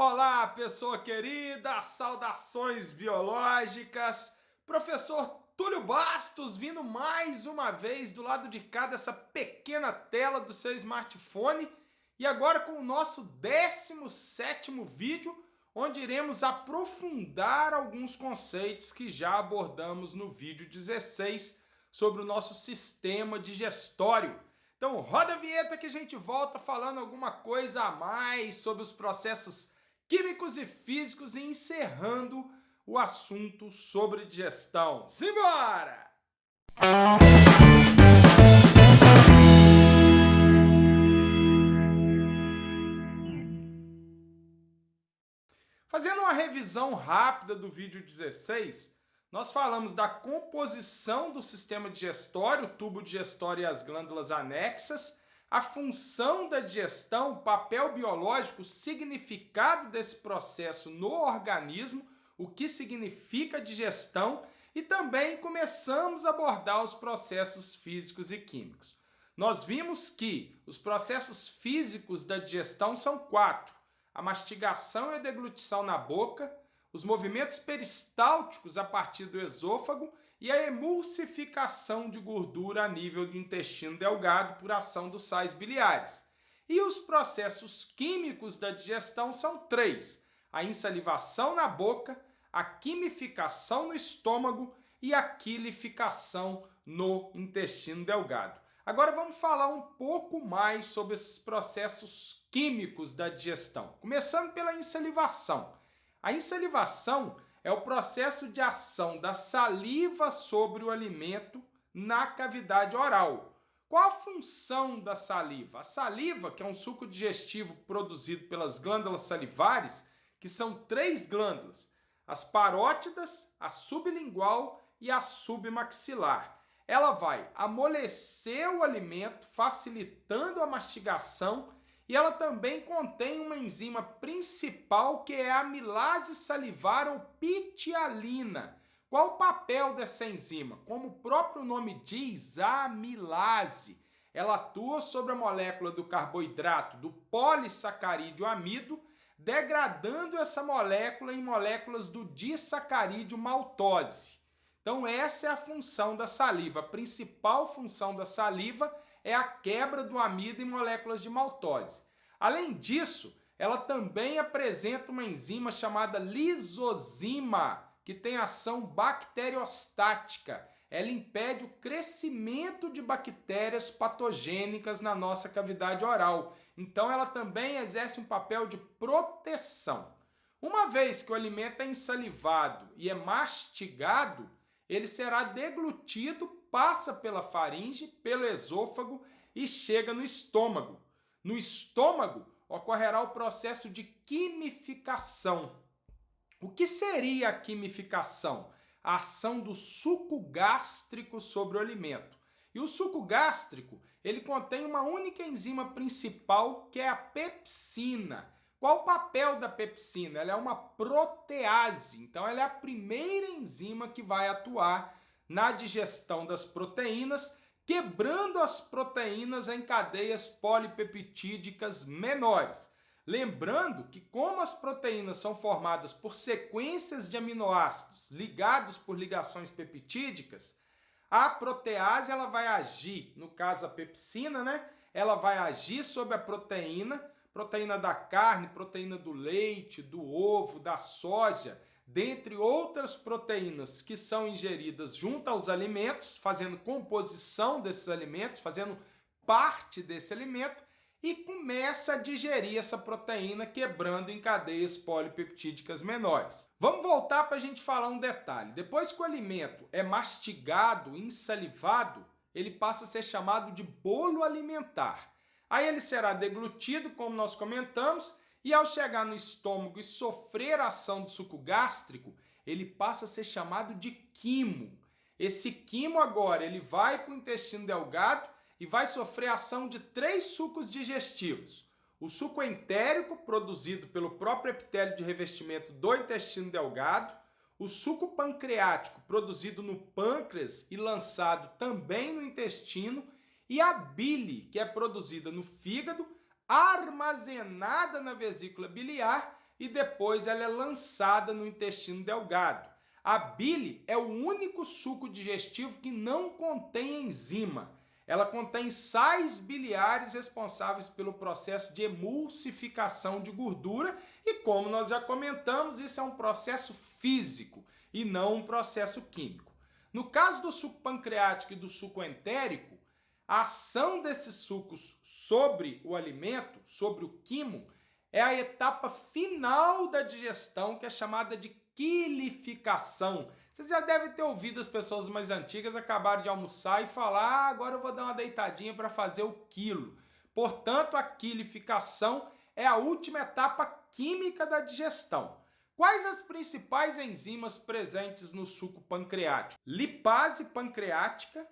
Olá, pessoa querida, saudações biológicas. Professor Túlio Bastos vindo mais uma vez do lado de cá dessa pequena tela do seu smartphone e agora com o nosso 17º vídeo, onde iremos aprofundar alguns conceitos que já abordamos no vídeo 16 sobre o nosso sistema digestório. Então roda a vinheta que a gente volta falando alguma coisa a mais sobre os processos químicos e físicos e encerrando o assunto sobre digestão. Simbora! Fazendo uma revisão rápida do vídeo 16, nós falamos da composição do sistema digestório, o tubo digestório e as glândulas anexas, a função da digestão, o papel biológico, o significado desse processo no organismo, o que significa a digestão, e também começamos a abordar os processos físicos e químicos. Nós vimos que os processos físicos da digestão são 4: a mastigação e a deglutição na boca, os movimentos peristálticos a partir do esôfago e a emulsificação de gordura a nível do intestino delgado por ação dos sais biliares. E os processos químicos da digestão são 3: a insalivação na boca, a quimificação no estômago e a quilificação no intestino delgado. Agora vamos falar um pouco mais sobre esses processos químicos da digestão, começando pela insalivação. A insalivação é o processo de ação da saliva sobre o alimento na cavidade oral. Qual a função da saliva? A saliva, que é um suco digestivo produzido pelas glândulas salivares, que são 3 glândulas: as parótidas, a sublingual e a submaxilar. Ela vai amolecer o alimento, facilitando a mastigação, e ela também contém uma enzima principal que é a amilase salivar ou pitialina. Qual o papel dessa enzima? Como o próprio nome diz, a amilase. Ela atua sobre a molécula do carboidrato do polissacarídeo amido, degradando essa molécula em moléculas do disacarídeo maltose. Então essa é a função da saliva. A principal função da saliva é a quebra do amido em moléculas de maltose. Além disso, ela também apresenta uma enzima chamada lisozima, que tem ação bacteriostática. Ela impede o crescimento de bactérias patogênicas na nossa cavidade oral. Então ela também exerce um papel de proteção. Uma vez que o alimento é ensalivado e é mastigado, ele será deglutido, passa pela faringe, pelo esôfago e chega no estômago. No estômago ocorrerá o processo de quimificação. O que seria a quimificação? A ação do suco gástrico sobre o alimento. E o suco gástrico, ele contém uma única enzima principal, que é a pepsina. Qual o papel da pepsina? Ela é uma protease, então ela é a primeira enzima que vai atuar na digestão das proteínas, quebrando as proteínas em cadeias polipeptídicas menores. Lembrando que, como as proteínas são formadas por sequências de aminoácidos ligados por ligações peptídicas, a protease ela vai agir, no caso a pepsina, ela vai agir sobre a proteína da carne, proteína do leite, do ovo, da soja, dentre outras proteínas que são ingeridas junto aos alimentos, fazendo composição desses alimentos, fazendo parte desse alimento, e começa a digerir essa proteína, quebrando em cadeias polipeptídicas menores. Vamos voltar para a gente falar um detalhe. Depois que o alimento é mastigado, ensalivado, ele passa a ser chamado de bolo alimentar. Aí ele será deglutido, como nós comentamos, e ao chegar no estômago e sofrer a ação do suco gástrico, ele passa a ser chamado de quimo. Esse quimo agora ele vai para o intestino delgado e vai sofrer a ação de 3 sucos digestivos. O suco entérico, produzido pelo próprio epitélio de revestimento do intestino delgado, o suco pancreático, produzido no pâncreas e lançado também no intestino, e a bile, que é produzida no fígado, armazenada na vesícula biliar e depois ela é lançada no intestino delgado. A bile é o único suco digestivo que não contém enzima. Ela contém sais biliares responsáveis pelo processo de emulsificação de gordura e, como nós já comentamos, isso é um processo físico e não um processo químico. No caso do suco pancreático e do suco entérico, a ação desses sucos sobre o alimento, sobre o quimo, é a etapa final da digestão, que é chamada de quilificação. Vocês já devem ter ouvido as pessoas mais antigas acabarem de almoçar e falar: agora eu vou dar uma deitadinha para fazer o quilo. Portanto, a quilificação é a última etapa química da digestão. Quais as principais enzimas presentes no suco pancreático? Lipase pancreática,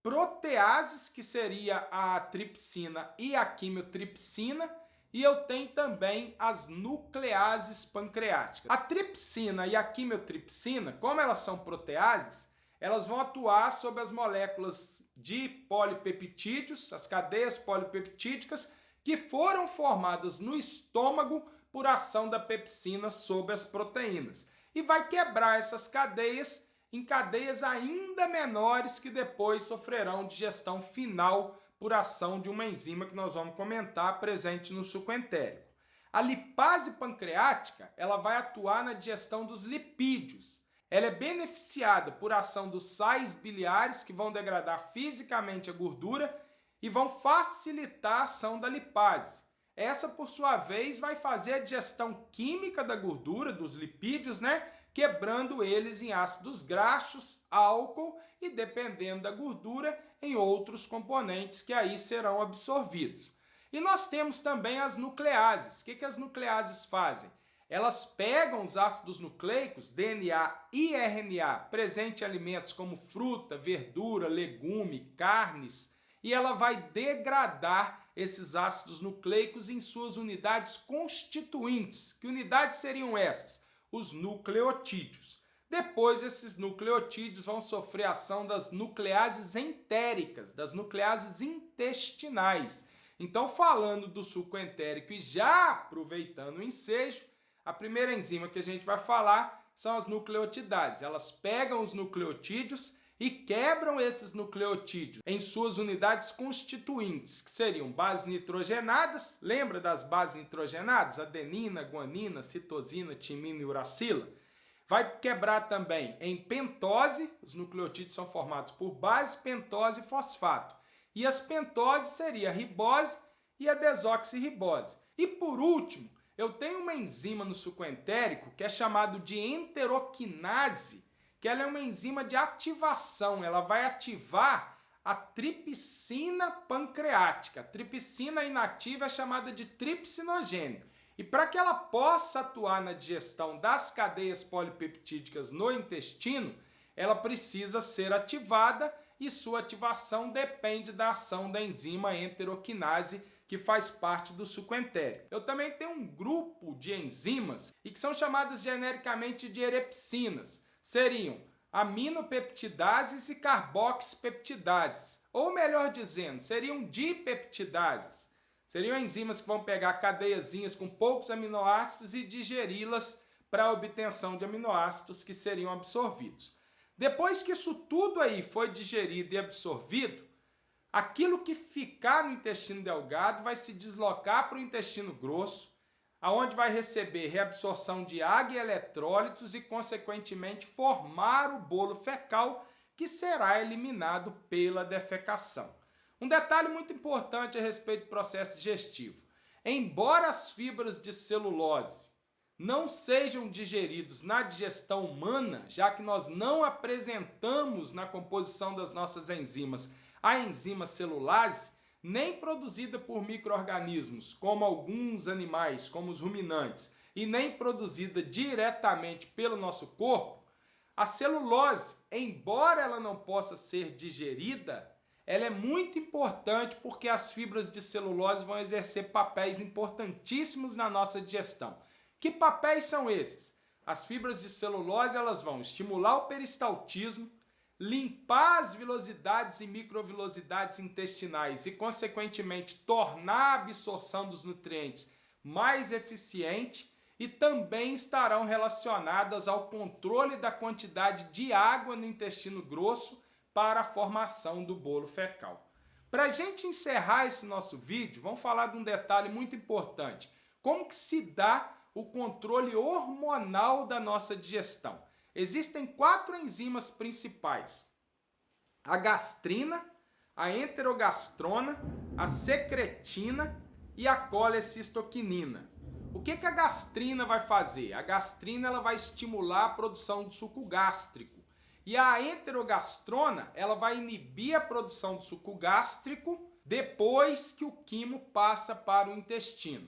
proteases, que seria a tripsina e a quimiotripsina, e eu tenho também as nucleases pancreáticas. A tripsina e a quimiotripsina, como elas são proteases, elas vão atuar sobre as moléculas de polipeptídeos, as cadeias polipeptídicas, que foram formadas no estômago por ação da pepsina sobre as proteínas. E vai quebrar essas cadeias em cadeias ainda menores que depois sofrerão digestão final por ação de uma enzima que nós vamos comentar presente no suco entérico. A lipase pancreática, ela vai atuar na digestão dos lipídios. Ela é beneficiada por ação dos sais biliares que vão degradar fisicamente a gordura e vão facilitar a ação da lipase. Essa, por sua vez, vai fazer a digestão química da gordura, dos lipídios, quebrando eles em ácidos graxos, álcool e, dependendo da gordura, em outros componentes que aí serão absorvidos. E nós temos também as nucleases. O que as nucleases fazem? Elas pegam os ácidos nucleicos, DNA e RNA, presentes em alimentos como fruta, verdura, legume, carnes, e ela vai degradar esses ácidos nucleicos em suas unidades constituintes. Que unidades seriam essas? Os nucleotídeos. Depois, esses nucleotídeos vão sofrer a ação das nucleases entéricas, das nucleases intestinais. Então, falando do suco entérico e já aproveitando o ensejo, a primeira enzima que a gente vai falar são as nucleotidases. Elas pegam os nucleotídeos e quebram esses nucleotídeos em suas unidades constituintes, que seriam bases nitrogenadas. Lembra das bases nitrogenadas? Adenina, guanina, citosina, timina e uracila. Vai quebrar também em pentose. Os nucleotídeos são formados por base, pentose e fosfato. E as pentoses seria a ribose e a desoxirribose. E por último, eu tenho uma enzima no suco entérico que é chamado de enteroquinase, que ela é uma enzima de ativação. Ela vai ativar a tripsina pancreática. A tripsina inativa é chamada de tripsinogênio. E para que ela possa atuar na digestão das cadeias polipeptídicas no intestino, ela precisa ser ativada e sua ativação depende da ação da enzima enteroquinase, que faz parte do suco entérico. Eu também tenho um grupo de enzimas e que são chamadas genericamente de erepsinas. Seriam aminopeptidases e carboxipeptidases, ou melhor dizendo, seriam dipeptidases. Seriam enzimas que vão pegar cadeiazinhas com poucos aminoácidos e digeri-las para a obtenção de aminoácidos que seriam absorvidos. Depois que isso tudo aí foi digerido e absorvido, aquilo que ficar no intestino delgado vai se deslocar para o intestino grosso, aonde vai receber reabsorção de água e eletrólitos e, consequentemente, formar o bolo fecal, que será eliminado pela defecação. Um detalhe muito importante a respeito do processo digestivo. Embora as fibras de celulose não sejam digeridos na digestão humana, já que nós não apresentamos na composição das nossas enzimas a enzima celulase, nem produzida por micro-organismos, como alguns animais, como os ruminantes, e nem produzida diretamente pelo nosso corpo, a celulose, embora ela não possa ser digerida, ela é muito importante porque as fibras de celulose vão exercer papéis importantíssimos na nossa digestão. Que papéis são esses? As fibras de celulose elas vão estimular o peristaltismo, limpar as vilosidades e microvilosidades intestinais e, consequentemente, tornar a absorção dos nutrientes mais eficiente e também estarão relacionadas ao controle da quantidade de água no intestino grosso para a formação do bolo fecal. Para a gente encerrar esse nosso vídeo, vamos falar de um detalhe muito importante. Como que se dá o controle hormonal da nossa digestão? Existem 4 enzimas principais: a gastrina, a enterogastrona, a secretina e a colecistoquinina. O que a gastrina vai fazer? A gastrina ela vai estimular a produção do suco gástrico. E a enterogastrona ela vai inibir a produção do suco gástrico depois que o quimo passa para o intestino.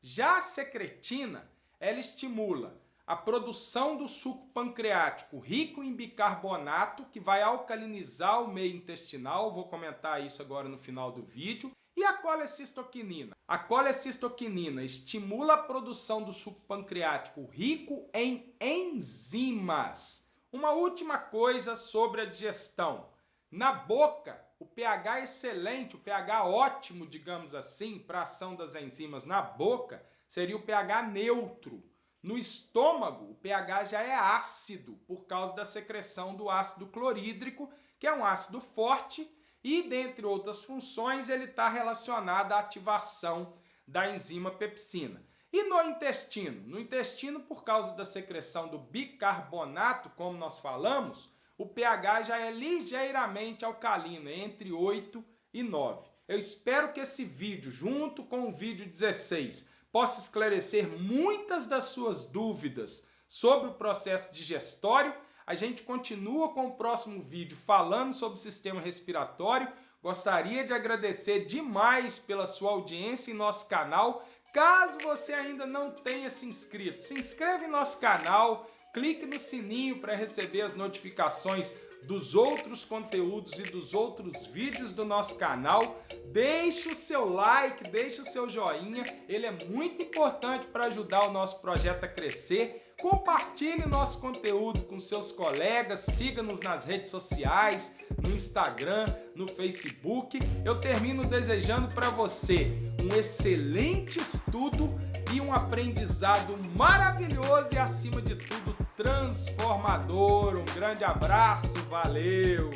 Já a secretina, ela estimula a produção do suco pancreático rico em bicarbonato, que vai alcalinizar o meio intestinal. Vou comentar isso agora no final do vídeo. E a colecistoquinina? A colecistoquinina estimula a produção do suco pancreático rico em enzimas. Uma última coisa sobre a digestão. Na boca, o pH excelente, o pH ótimo, digamos assim, para a ação das enzimas na boca, seria o pH neutro. No estômago, o pH já é ácido, por causa da secreção do ácido clorídrico, que é um ácido forte, e, dentre outras funções, ele está relacionado à ativação da enzima pepsina. E no intestino? No intestino, por causa da secreção do bicarbonato, como nós falamos, o pH já é ligeiramente alcalino, entre 8 e 9. Eu espero que esse vídeo, junto com o vídeo 16, possa esclarecer muitas das suas dúvidas sobre o processo digestório. A gente continua com o próximo vídeo falando sobre o sistema respiratório. Gostaria de agradecer demais pela sua audiência em nosso canal. Caso você ainda não tenha se inscrito, se inscreve em nosso canal, clique no sininho para receber as notificações dos outros conteúdos e dos outros vídeos do nosso canal. Deixe o seu like, deixe o seu joinha, ele é muito importante para ajudar o nosso projeto a crescer. Compartilhe o nosso conteúdo com seus colegas, siga-nos nas redes sociais, no Instagram, no Facebook. Eu termino desejando para você um excelente estudo e um aprendizado maravilhoso e, acima de tudo, transformador. Um grande abraço, valeu!